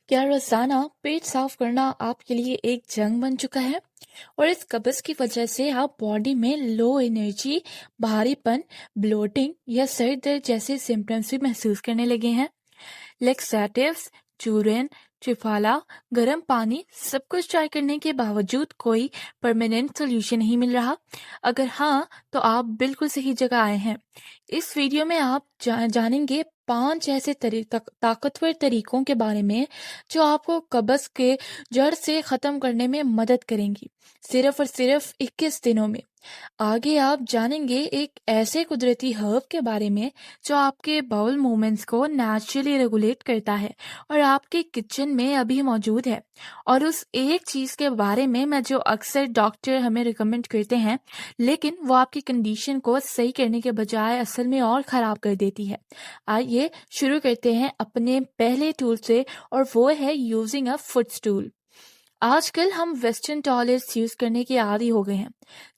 क्या रोजाना पेट साफ करना आपके लिए एक जंग बन चुका है और इस कब्ज की वजह से आप बॉडी में लो एनर्जी, भारीपन, ब्लोटिंग या सर दर्द जैसे सिम्टम्स भी महसूस करने लगे हैं? लेक्सेटिव्स, चूरन, त्रिफाला, गर्म पानी सब कुछ ट्राई करने के बावजूद कोई परमानेंट सोल्यूशन नहीं मिल रहा? अगर हाँ, तो आप बिल्कुल सही जगह आए हैं। इस वीडियो में आप जानेंगे 5 ऐसे ताकतवर तरीकों के बारे में जो आपको कब्ज के जड़ से ख़त्म करने में मदद करेंगी, सिर्फ और सिर्फ 21 दिनों में। आगे आप जानेंगे एक ऐसे कुदरती हर्ब के बारे में जो आपके बाउल मूवमेंट्स को नेचुरली रेगुलेट करता है और आपके किचन में अभी मौजूद है। और उस एक चीज़ के बारे में मैं जो अक्सर डॉक्टर हमें रिकमेंड करते हैं, लेकिन वो आपकी कंडीशन को सही करने के बजाय असल में और ख़राब कर देती है। आइए शुरू करते हैं अपने पहले टूल से, और वो है यूजिंग अ फुट स्टूल। आजकल हम वेस्टर्न टॉयलेट्स यूज करने के आदी हो गए हैं,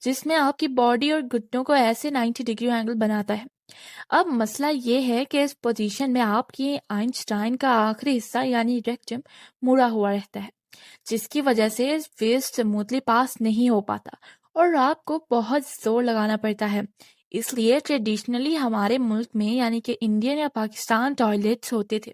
जिसमें आपकी बॉडी और घुटनों को ऐसे 90 डिग्री एंगल बनाता है। अब मसला ये है कि इस पोजीशन में आपकी आइंस्टाइन का आखिरी हिस्सा यानी रेक्टम मुड़ा हुआ रहता है, जिसकी वजह से वेस्ट स्मूथली पास नहीं हो पाता और आपको बहुत जोर लगाना पड़ता है। इसलिए ट्रेडिशनली हमारे मुल्क में यानी कि इंडियन या पाकिस्तान टॉयलेट्स होते थे,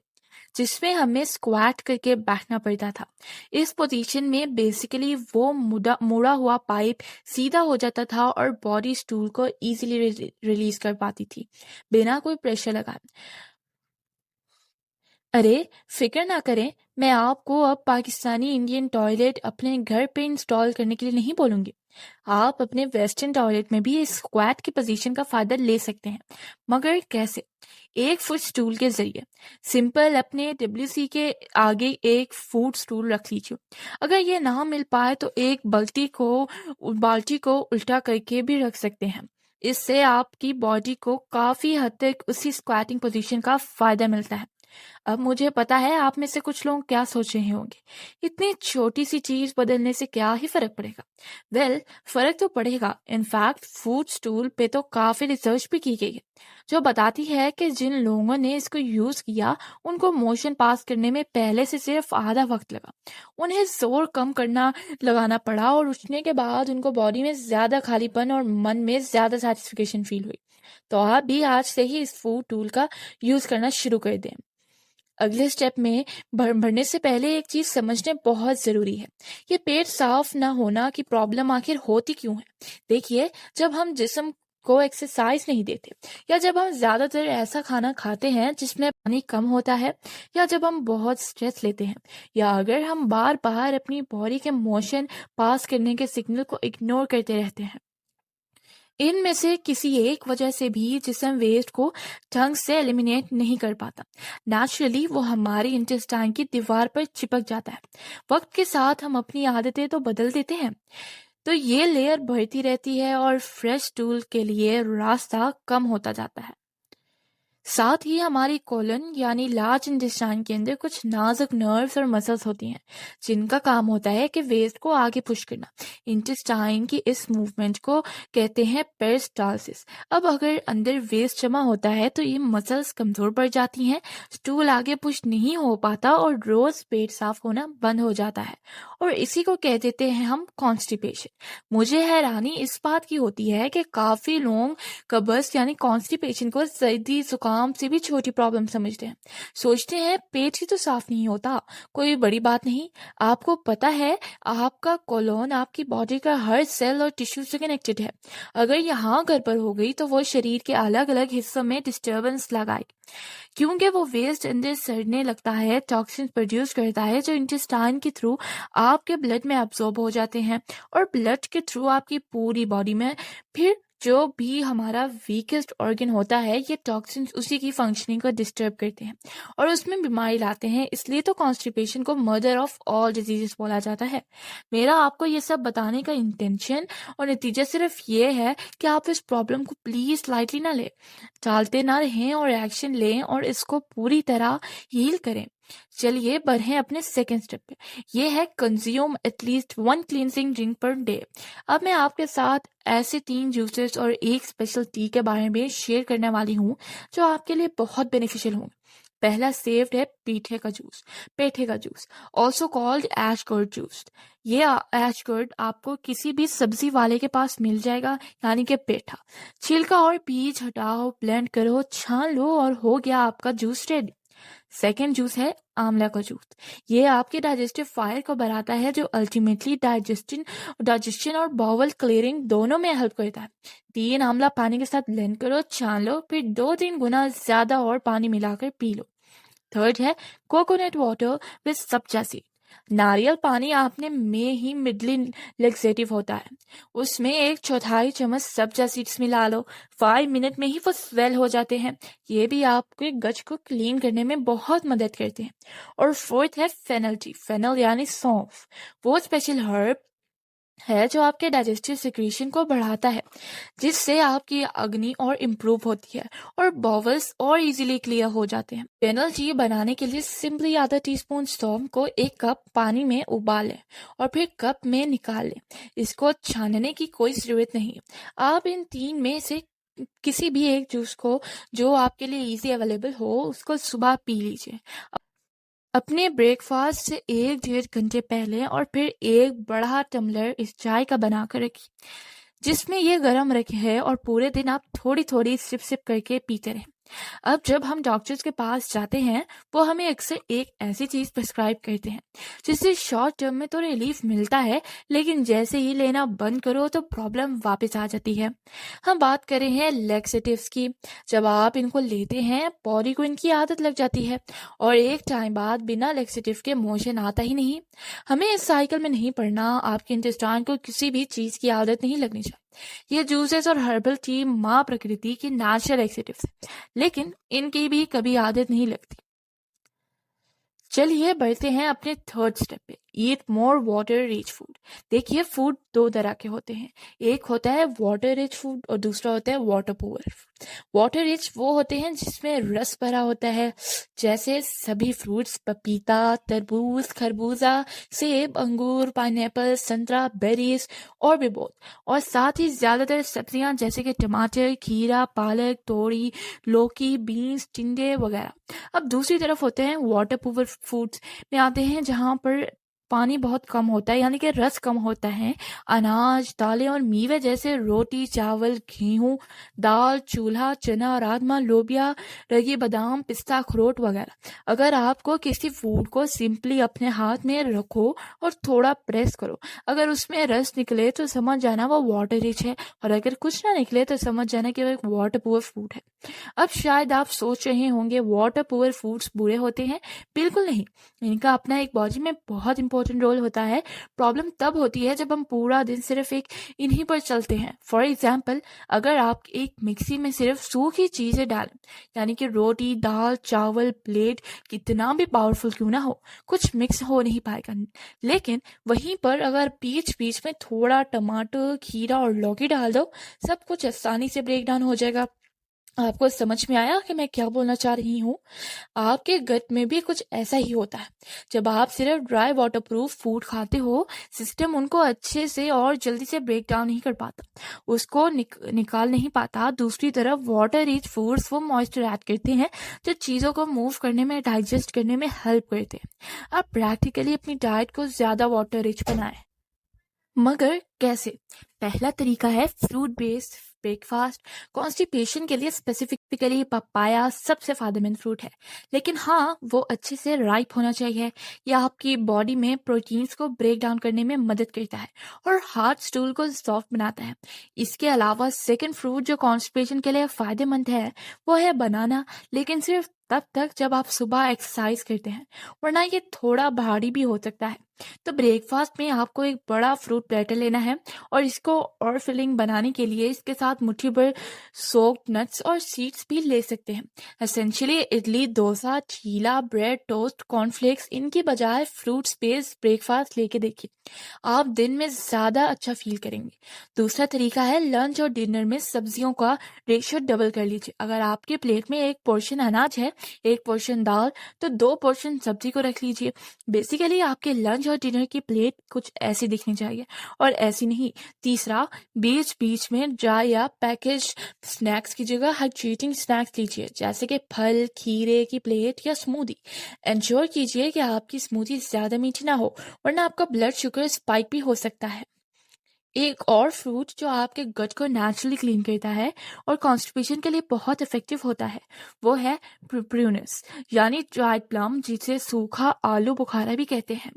जिसमें हमें स्क्वाट करके बैठना पड़ता था। इस पोजीशन में बेसिकली वो मुड़ा मुड़ा हुआ पाइप सीधा हो जाता था और बॉडी स्टूल को इजीली रिलीज कर पाती थी, बिना कोई प्रेशर लगाए। अरे फिक्र ना करें, मैं आपको अब पाकिस्तानी इंडियन टॉयलेट अपने घर पे इंस्टॉल करने के लिए नहीं बोलूंगी। आप अपने वेस्टर्न टॉयलेट में भी इस स्क्वाट की पोजीशन का फायदा ले सकते हैं, मगर कैसे? एक फुट स्टूल के जरिए। सिंपल, अपने डब्ल्यूसी के आगे एक फुट स्टूल रख लीजिए। अगर ये ना मिल पाए तो एक बाल्टी को उल्टा करके भी रख सकते हैं। इससे आपकी बॉडी को काफी हद तक उसी स्क्वाटिंग पोजीशन का फायदा मिलता है। अब मुझे पता है आप में से कुछ लोग क्या सोच रहे होंगे, इतनी छोटी सी चीज बदलने से क्या ही फर्क पड़ेगा? वेल, फर्क तो पड़ेगा। इनफैक्ट फूड स्टूल पे तो काफी रिसर्च भी की गई है, जो बताती है कि जिन लोगों ने इसको यूज किया उनको मोशन पास करने में पहले से सिर्फ आधा वक्त लगा। उन्हें जोर कम करना लगाना पड़ा और उठने के बाद उनको बॉडी में ज्यादा खालीपन और मन में ज्यादा सेटिस्फिकेशन फील हुई। तो आप भी आज से ही इस फूड टूल का यूज करना शुरू कर दें। अगले स्टेप में बढ़ने से पहले एक चीज समझने बहुत जरूरी है। ये पेट साफ ना होना की प्रॉब्लम आखिर होती क्यों है? देखिए, जब हम जिस्म को एक्सरसाइज नहीं देते, या जब हम ज्यादातर ऐसा खाना खाते हैं जिसमें पानी कम होता है, या जब हम बहुत स्ट्रेस लेते हैं, या अगर हम बार बार अपनी बॉडी के मोशन पास करने के सिग्नल को इग्नोर करते रहते हैं, इनमें से किसी एक वजह से भी जिस्म वेस्ट को ढंग से एलिमिनेट नहीं कर पाता। नेचुरली वो हमारी इंटेस्टाइन की दीवार पर चिपक जाता है। वक्त के साथ हम अपनी आदतें तो बदल देते हैं, तो ये लेयर बढ़ती रहती है और फ्रेश टूल के लिए रास्ता कम होता जाता है। साथ ही हमारी कोलन यानी लार्ज इंटेस्टाइन के अंदर कुछ नाजुक नर्व्स और मसल्स होती हैं, जिनका काम होता है कि वेस्ट को आगे पुश करना। इंटेस्टाइन की इस मूवमेंट को कहते हैं पेरिस्टालसिस। अब अगर अंदर वेस्ट जमा होता है तो ये मसल्स कमजोर पड़ जाती हैं, स्टूल आगे पुश नहीं हो पाता और रोज पेट साफ होना बंद हो जाता है, और इसी को कह देते हैं हम कॉन्स्टिपेशन। मुझे हैरानी इस बात की होती है कि काफी लोग कब्ज यानी कॉन्स्टिपेशन को सर्दी जुकाम से भी छोटी प्रॉब्लम समझते हैं। सोचते हैं पेट ही तो साफ नहीं होता, कोई बड़ी बात नहीं। आपको पता है, आपका कोलोन आपकी बॉडी का हर सेल और टिश्यू से कनेक्टेड है। अगर यहाँ गड़बड़ हो गई तो वो शरीर के अलग अलग हिस्सों में डिस्टर्बेंस लगाएगी, क्योंकि वो वेस्ट अंदर सड़ने लगता है, टॉक्सिन प्रोड्यूस करता है जो इंटेस्टाइन के थ्रू आपके ब्लड में अब्सॉर्ब हो जाते हैं और ब्लड के थ्रू आपकी पूरी बॉडी में। फिर जो भी हमारा वीकेस्ट ऑर्गन होता है, ये टॉक्सिन्स उसी की फंक्शनिंग को डिस्टर्ब करते हैं और उसमें बीमारी लाते हैं। इसलिए तो कॉन्स्टिपेशन को मदर ऑफ ऑल डिजीजेस बोला जाता है। मेरा आपको ये सब बताने का इंटेंशन और नतीजा सिर्फ ये है कि आप इस प्रॉब्लम को प्लीज लाइटली ना लें, टालते ना रहें और एक्शन लें और इसको पूरी तरह हील करें। चलिए बढ़ें अपने सेकेंड स्टेप पे। ये है consume at least 1 cleansing drink per day. अब मैं आपके साथ ऐसे 3 जूसेस और एक स्पेशल टी के बारे में शेयर करने वाली हूँ जो आपके लिए बहुत बेनिफिशियल होंगे। पहला सेव्ड है पेठे का जूस, ऑल्सो कॉल्ड एशगर्ड जूस। ये एशगर्ड आपको किसी भी सब्जी वाले के पास मिल जाएगा, यानी कि पेठा। छिलका और बीज हटाओ, ब्लेंड करो, छान लो और हो गया आपका जूस रेडी। सेकेंड जूस है आंवला का जूस। ये आपके डाइजेस्टिव फायर को बढ़ाता है, जो अल्टीमेटली डाइजेशन और बाउल क्लियरिंग दोनों में हेल्प करता है। 3 आंवला पानी के साथ ब्लेंड करो, छान लो, फिर 2-3 गुना ज्यादा और पानी मिलाकर पी लो। थर्ड है कोकोनट वाटर विद सब्जा सीड। नारियल पानी आपने में ही मिडली लेक्सेटिव होता है, उसमें 1/4 चम्मच सब्जा सीड्स मिला लो, 5 मिनट में ही वो स्वेल हो जाते हैं। ये भी आपके गच को क्लीन करने में बहुत मदद करते हैं। और फोर्थ है फेनल यानी सौंफ। वो स्पेशल हर्ब है जो आपके डाइजेस्टिव सिक्रीशन को बढ़ाता है, जिससे आपकी अग्नि और इम्प्रूव होती है और बॉवल्स और इजीली क्लियर हो जाते हैं। फेनल टी बनाने के लिए सिंपली आधा टीस्पून सौंफ को 1 कप पानी में उबालें और फिर कप में निकाल लें। इसको छानने की कोई जरूरत नहीं। आप इन 3 में से किसी भी एक जूस को, जो आपके लिए इजी अवेलेबल हो, उसको सुबह पी लीजिए अपने ब्रेकफास्ट से 1-1.5 घंटे पहले, और फिर एक बड़ा टम्बलर इस चाय का बना कर रखिए जिसमें ये गर्म रखे है, और पूरे दिन आप थोड़ी थोड़ी सिप सिप करके पीते रहें। अब जब हम डॉक्टर्स के पास जाते हैं, वो हमें अक्सर एक ऐसी चीज प्रिस्क्राइब करते हैं जिससे शॉर्ट टर्म में तो रिलीफ मिलता है, लेकिन जैसे ही लेना बंद करो तो प्रॉब्लम वापस आ जाती है। हम बात कर रहे हैं लैक्सेटिव्स की। जब आप इनको लेते हैं, बॉडी को इनकी आदत लग जाती है और एक टाइम बाद बिना लैक्सेटिव के मोशन आता ही नहीं। हमें इस साइकिल में नहीं पड़ना। आपके इंटेस्टाइन को किसी भी चीज की आदत नहीं लगनी चाहिए। ये जूसेस और हर्बल टी माँ प्रकृति की नेचुरल एक्सेटिव्स है, लेकिन इनकी भी कभी आदत नहीं लगती। चलिए बढ़ते हैं अपने थर्ड स्टेप पे, ईट मोर वाटर रिच फूड। देखिए, फूड 2 तरह के होते हैं। एक होता है वाटर रिच फूड और दूसरा होता है वाटर पुअर। वाटर रिच वो होते हैं जिसमें रस भरा होता है, जैसे सभी फ्रूट्स, पपीता, तरबूज, खरबूजा, सेब, अंगूर, पाइनएप्पल, संतरा, बेरीज और भी बहुत। और साथ ही ज्यादातर सब्जियां जैसे कि टमाटर, खीरा, पालक, तोरी, लौकी, बीन्स, टिंडे वगैरह। अब दूसरी तरफ होते हैं वाटर पुअर फूड्स में आते हैं, जहाँ पर पानी बहुत कम होता है, यानी कि रस कम होता है। अनाज, दालें और मेवे जैसे रोटी, चावल, गेहूं, दाल, चूल्हा, चना, राजमा, लोबिया, रगी, बादाम, पिस्ता, अखरोट वगैरह। अगर आपको किसी फूड को सिंपली अपने हाथ में रखो और थोड़ा प्रेस करो, अगर उसमें रस निकले तो समझ जाना वो वाटर रिच है, और अगर कुछ ना निकले तो समझ जाना कि वो एक वाटर पुअर फूड है। अब शायद आप सोच रहे होंगे वाटर पुअर फूड्स बुरे होते हैं। बिल्कुल नहीं, इनका अपना एक बॉडी में बहुत इंपॉर्टेंट रोल होता है। प्रॉब्लम तब होती है जब हम पूरा दिन सिर्फ एक इन्हीं पर चलते हैं। फॉर एग्जाम्पल, अगर आप एक मिक्सी में सिर्फ सूखी चीजें डालें, यानी कि रोटी, दाल, चावल, प्लेट, कितना भी पावरफुल क्यों ना हो, कुछ मिक्स हो नहीं पाएगा। लेकिन वहीं पर अगर बीच बीच में थोड़ा टमाटर, खीरा और लौकी डाल दो, सब कुछ आसानी से ब्रेक डाउन हो जाएगा। आपको समझ में आया कि मैं क्या बोलना चाह रही हूँ? आपके गट में भी कुछ ऐसा ही होता है। जब आप सिर्फ ड्राई वाटर प्रूफ फूड खाते हो, सिस्टम उनको अच्छे से और जल्दी से ब्रेक डाउन नहीं कर पाता, उसको निकाल नहीं पाता। दूसरी तरफ वाटर रिच फूड्स वो मॉइस्चर ऐड करते हैं जो चीज़ों को मूव करने में, डाइजेस्ट करने में हेल्प करते हैं। आप प्रैक्टिकली अपनी डाइट को ज़्यादा वाटर रिच बनाएं। मगर कैसे? पहला तरीका है फ्रूट बेस्ड ब्रेकफास्ट। कॉन्स्टिपेशन के लिए स्पेसिफिकली पपाया सबसे फायदेमंद फ्रूट है, लेकिन हाँ, वो अच्छे से राइप होना चाहिए। यह आपकी बॉडी में प्रोटीन्स को ब्रेक डाउन करने में मदद करता है और हार्ट स्टूल को सॉफ्ट बनाता है। इसके अलावा सेकंड फ्रूट जो कॉन्स्टिपेशन के लिए फायदेमंद है, वो है बनाना, लेकिन सिर्फ तब तक जब आप सुबह एक्सरसाइज करते हैं, वरना ये थोड़ा भारी भी हो सकता है। तो ब्रेकफास्ट में आपको एक बड़ा फ्रूट प्लेटर लेना है और इसको और फिलिंग बनाने के लिए इसके साथ मुट्ठी भर सोक्ड नट्स और सीड्स भी ले सकते हैं। एसेंशियली इडली, डोसा, चीला, ब्रेड, टोस्ट, कॉर्नफ्लेक्स, इनकी बजाय फ्रूट बेस्ड ब्रेकफास्ट लेके देखिए, आप दिन में ज्यादा अच्छा फील करेंगे। दूसरा तरीका है लंच और डिनर में सब्जियों का रेशियो डबल कर लीजिए। अगर आपके प्लेट में एक पोर्शन अनाज है एक पोर्शन दाल, तो 2 पोर्शन सब्जी को रख लीजिए। बेसिकली आपके लंच और डिनर की प्लेट कुछ ऐसी दिखनी चाहिए और ऐसी नहीं। तीसरा, बीच-बीच में ड्राई या पैकेज स्नैक्स की जगह हाइड्रेटिंग स्नैक्स लीजिए, जैसे कि फल, खीरे की प्लेट या स्मूदी। एंश्योर कीजिए कि आपकी स्मूदी ज़्यादा मीठी ना हो, वरना आपका ब्लड शुगर स्पाइक भी हो सकता है। एक और फ्रूट जो आपके गट को नेचुरली क्लीन करता है और कॉन्स्टिपेशन के लिए बहुत इफेक्टिव होता है, वो है प्रूनस, यानी ड्राइड प्लम, जिसे सूखा आलू बुखारा भी कहते हैं।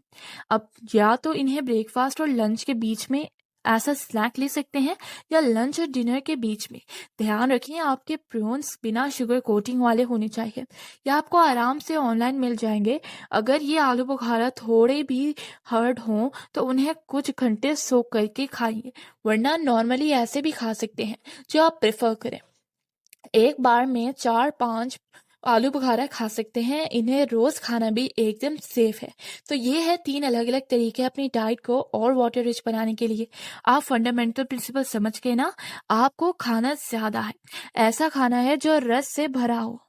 अब या तो इन्हें ब्रेकफास्ट और लंच के बीच में ऐसा स्नैक ले सकते हैं, या लंच और डिनर के बीच में। ध्यान रखें आपके प्रून्स बिना शुगर कोटिंग वाले होने चाहिए, या आपको आराम से ऑनलाइन मिल जाएंगे। अगर ये आलू बुखारा थोड़े भी हार्ड हों तो उन्हें कुछ घंटे सोक करके खाइए, वरना नॉर्मली ऐसे भी खा सकते हैं, जो आप प्रेफर करें। एक बार में 4-5 आलू बुखारा खा सकते हैं। इन्हें रोज खाना भी एकदम सेफ है। तो ये है 3 अलग अलग तरीके अपनी डाइट को और वाटर रिच बनाने के लिए। आप फंडामेंटल प्रिंसिपल समझ के ना, आपको खाना ज्यादा है, ऐसा खाना है जो रस से भरा हो।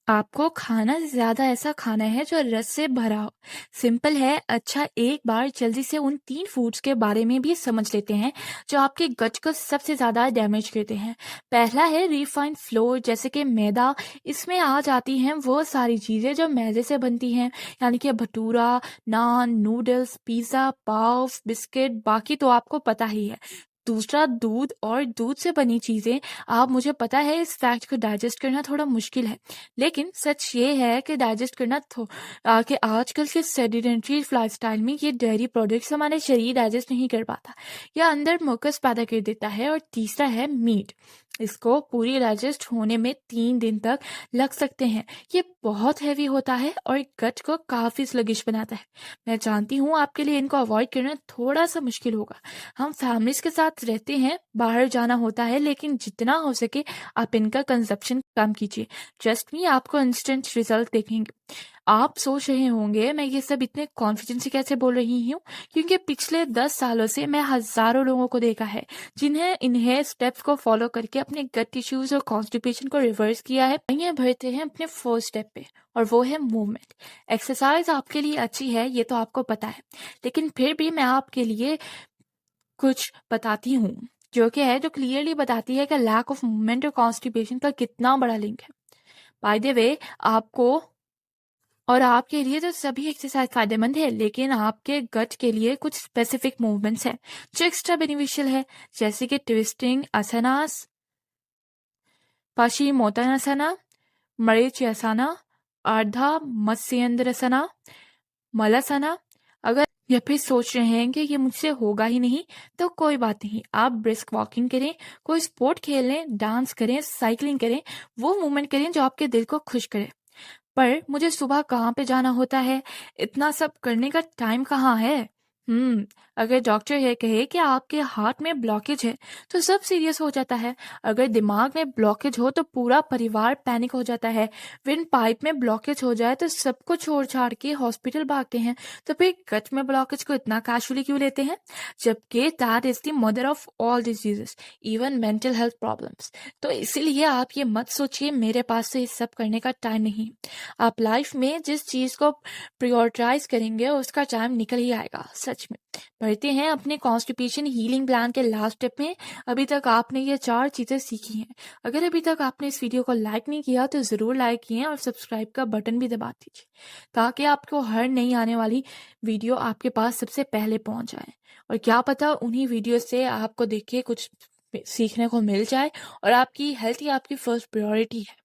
आपको खाना ज़्यादा ऐसा खाना है जो रस से भरा हो। सिंपल है। अच्छा, एक बार जल्दी से उन 3 फूड्स के बारे में भी समझ लेते हैं जो आपके गट को सबसे ज़्यादा डैमेज करते हैं। पहला है रिफाइंड फ्लोर, जैसे कि मैदा। इसमें आ जाती हैं वो सारी चीज़ें जो मैदे से बनती हैं, यानी कि भटूरा, नान, नूडल्स, पिज़्ज़ा, पाव, बिस्किट, बाकी तो आपको पता ही है। दूसरा, दूध और दूध से बनी चीज़ें। आप मुझे पता है इस फैक्ट को डाइजेस्ट करना थोड़ा मुश्किल है, लेकिन सच ये है कि डाइजेस्ट करना कि आजकल के सेडेंटरी लाइफस्टाइल में ये डेयरी प्रोडक्ट्स हमारे शरीर डाइजेस्ट नहीं कर पाता, या अंदर मुकस पैदा कर देता है। और तीसरा है मीट। इसको पूरी डाइजेस्ट होने में 3 दिन तक लग सकते हैं। ये बहुत हैवी होता है और गट को काफ़ी स्लगिश बनाता है। मैं जानती हूँ आपके लिए इनको अवॉइड करना थोड़ा सा मुश्किल होगा। हम फैमिलीज के साथ रहते हैं, बाहर जाना होता है, लेकिन जितना हो सके आप इनका कंजप्शन कम कीजिए। ट्रस्ट मी, आपको इंस्टेंट रिजल्ट देखेंगे। आप सोच रहे होंगे मैं ये सब इतने कॉन्फिडेंस से कैसे बोल रही हूँ, क्योंकि पिछले 10 सालों से मैं हजारों लोगों को देखा है जिन्हें इन्हें स्टेप्स को फॉलो करके अपने गट इश्यूज और कॉन्स्टिपेशन को रिवर्स किया है। आइए बढ़ते हैं अपने फर्स्ट स्टेप पे, और वो है मूवमेंट। एक्सरसाइज आपके लिए अच्छी है, ये तो आपको पता है, लेकिन फिर भी मैं आपके लिए कुछ बताती हूँ जो क्लियरली बताती है कि लैक ऑफ मूवमेंट और कॉन्स्टिपेशन का कितना बड़ा लिंक है। बाय द वे, आपको और आपके लिए तो सभी एक्सरसाइज फायदेमंद है, लेकिन आपके गट के लिए कुछ स्पेसिफिक मूवमेंट्स हैं जो एक्स्ट्रा बेनिफिशियल है, जैसे कि ट्विस्टिंग आसनास, पाश्चिमोत्तानासना, मरीचियासना, अर्धा मत्स्येंद्रासना, मलासना। अगर या फिर सोच रहे हैं कि ये मुझसे होगा ही नहीं, तो कोई बात नहीं, आप ब्रिस्क वॉकिंग करें, कोई स्पोर्ट खेलें, डांस करें, साइकिलिंग करें, वो मूवमेंट करें जो आपके दिल को खुश करे। पर मुझे सुबह कहाँ पे जाना होता है, इतना सब करने का टाइम कहाँ है? अगर डॉक्टर ये कहे कि आपके हार्ट में ब्लॉकेज है, तो सब सीरियस हो जाता है। अगर दिमाग में ब्लॉकेज हो तो पूरा परिवार पैनिक हो जाता है। विंड पाइप में ब्लॉकेज हो जाए तो सबको छोड़ छाड़ के हॉस्पिटल भागते हैं। तो फिर गट में ब्लॉकेज को इतना कैजुअली क्यों लेते हैं, जबकि that is the mother of all diseases, even mental health problems. तो इसीलिए आप ये मत सोचिए मेरे पास से ये सब करने का टाइम नहीं। आप लाइफ में जिस चीज को प्रायोरिटाइज करेंगे उसका टाइम निकल ही आएगा, सच में। बढ़ते हैं अपने कॉन्स्टिपेशन हीलिंग प्लान के लास्ट स्टेप में। अभी तक आपने ये 4 चीजें सीखी हैं। अगर अभी तक आपने इस वीडियो को लाइक नहीं किया तो जरूर लाइक किए और सब्सक्राइब का बटन भी दबा दीजिए, ताकि आपको हर नई आने वाली वीडियो आपके पास सबसे पहले पहुंच जाए। और क्या पता उन्हीं वीडियो से आपको देख के कुछ सीखने को मिल जाए, और आपकी हेल्थ ही आपकी फर्स्ट प्रायोरिटी है।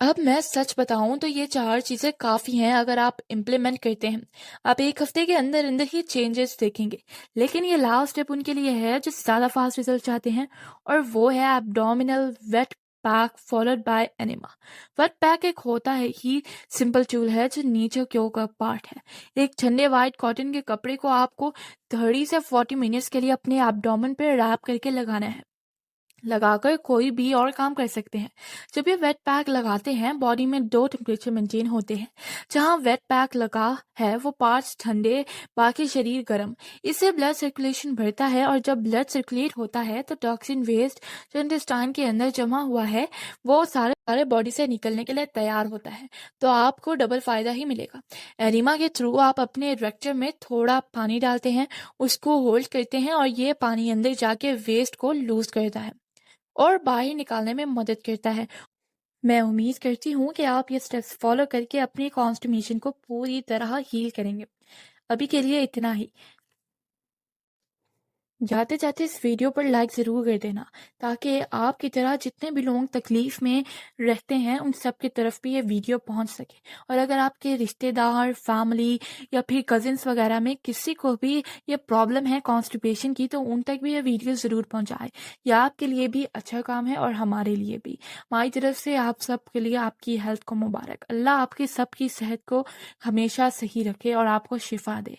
अब मैं सच बताऊं तो ये 4 चीजें काफी हैं। अगर आप इम्प्लीमेंट करते हैं, आप 1 हफ्ते के अंदर अंदर ही चेंजेस देखेंगे। लेकिन ये लास्ट स्टेप उनके लिए है जो ज्यादा फास्ट रिजल्ट चाहते हैं, और वो है abdominal wet pack followed by enema. Wet pack एक होता है ही सिंपल टूल है जो नीचे क्यों का पार्ट है। एक ठंडे व्हाइट कॉटन के कपड़े को आपको 30 से 40 मिनट्स के लिए अपने एब्डोमेन पे रैप करके लगाना है। लगाकर कोई भी और काम कर सकते हैं। जब ये वेट पैक लगाते हैं, बॉडी में 2 टेम्परेचर मेंटेन होते हैं। जहां वेट पैक लगा है वो पार्ट्स ठंडे, बाकी शरीर गर्म। इससे ब्लड सर्कुलेशन बढ़ता है, और जब ब्लड सर्कुलेट होता है तो टॉक्सिन वेस्ट जो इंटेस्टाइन के अंदर जमा हुआ है वो सारा हमारे बॉडी से निकलने के लिए तैयार होता है, तो आपको डबल फ़ायदा ही मिलेगा। एरिमा के थ्रू आप अपने रेक्टम में थोड़ा पानी डालते हैं, उसको होल्ड करते हैं और ये पानी अंदर जाके वेस्ट को लूज़ करता है और बाहर निकालने में मदद करता है। मैं उम्मीद करती हूँ कि आप ये स्टेप्स फॉलो करके अपनी कॉन्स्टिपेशन को पूरी तरह हील करेंगे। अभी के लिए इतना ही। जाते जाते इस वीडियो पर लाइक ज़रूर कर देना, ताकि आपकी तरह जितने भी लोग तकलीफ़ में रहते हैं उन सब की तरफ भी ये वीडियो पहुंच सके। और अगर आपके रिश्तेदार, फैमिली या फिर कज़िन्स वगैरह में किसी को भी ये प्रॉब्लम है कॉन्स्टिपेशन की, तो उन तक भी ये वीडियो ज़रूर पहुंचाएं। यह आपके लिए भी अच्छा काम है और हमारे लिए भी। हमारी तरफ से आप सब के लिए आपकी हेल्थ को मुबारक। अल्लाह आपकी सबकी सेहत को हमेशा सही रखे और आपको शिफा दे।